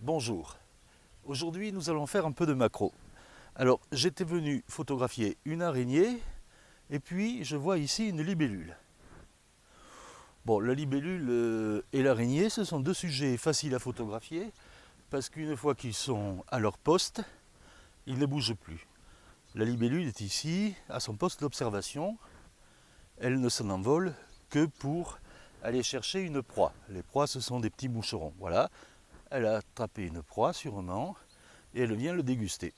Bonjour, aujourd'hui nous allons faire un peu de macro. Alors j'étais venu photographier une araignée et puis je vois ici une libellule. Bon, la libellule et l'araignée, ce sont deux sujets faciles à photographier parce qu'une fois qu'ils sont à leur poste, ils ne bougent plus. La libellule est ici à son poste d'observation, elle ne s'en envole que pour aller chercher une proie. Les proies, ce sont des petits moucherons. Voilà, elle a attrapé une proie sûrement et elle vient le déguster.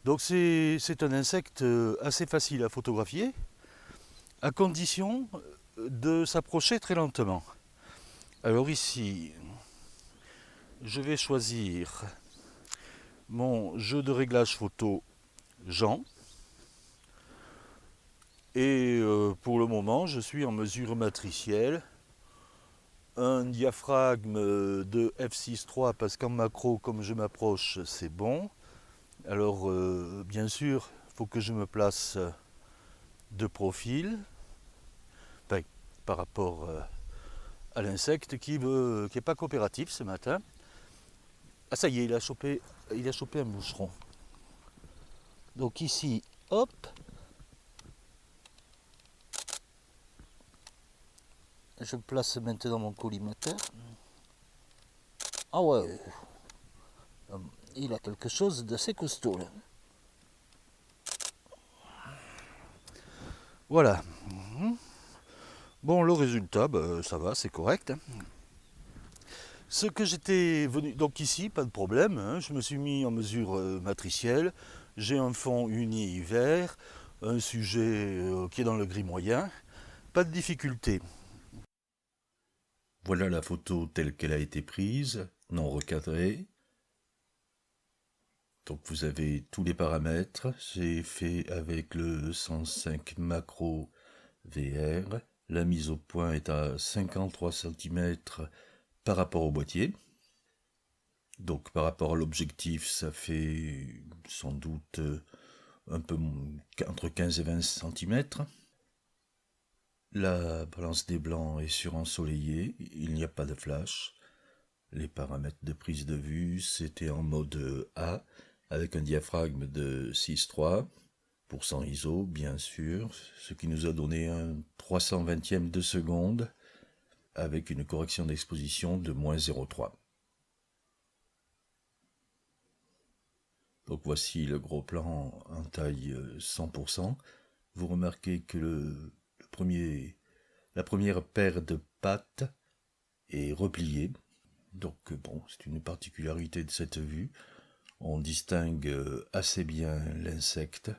Donc c'est un insecte assez facile à photographier, à condition de s'approcher très lentement. Alors ici, je vais choisir mon jeu de réglage photo Jean. Et pour le moment, je suis en mesure matricielle. Un diaphragme de f6.3 parce qu'en macro, comme je m'approche, c'est bon. Alors bien sûr, il faut que je me place de profil, enfin, par rapport à l'insecte qui n'est pas coopératif ce matin. Ah ça y est, il a chopé un moucheron. Donc ici, hop, je place maintenant mon collimateur. Ah ouais, il a quelque chose d'assez costaud là. Voilà. Bon, le résultat, ça va, c'est correct. Ce que j'étais venu, donc ici, pas de problème, hein, je me suis mis en mesure matricielle, j'ai un fond uni vert, un sujet qui est dans le gris moyen, pas de difficulté. Voilà la photo telle qu'elle a été prise, non recadrée. Donc vous avez tous les paramètres. J'ai fait avec le 105 macro VR. La mise au point est à 53 cm par rapport au boîtier. Donc par rapport à l'objectif, ça fait sans doute un peu entre 15 et 20 cm. La balance des blancs est surensoleillée, il n'y a pas de flash. Les paramètres de prise de vue, c'était en mode A, avec un diaphragme de 6.3 pour 100 ISO, bien sûr, ce qui nous a donné un 320e de seconde, avec une correction d'exposition de moins 0,3. Donc voici le gros plan en taille 100%. Vous remarquez que la première paire de pattes est repliée. Donc bon, c'est une particularité de cette vue. On distingue assez bien l'insecte,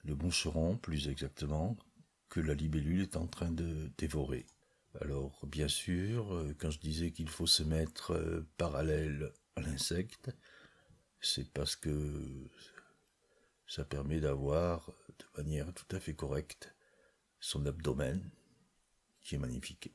le moucheron plus exactement, que la libellule est en train de dévorer. Alors bien sûr, quand je disais qu'il faut se mettre parallèle à l'insecte, c'est parce que ça permet d'avoir de manière tout à fait correcte son abdomen, qui est magnifique.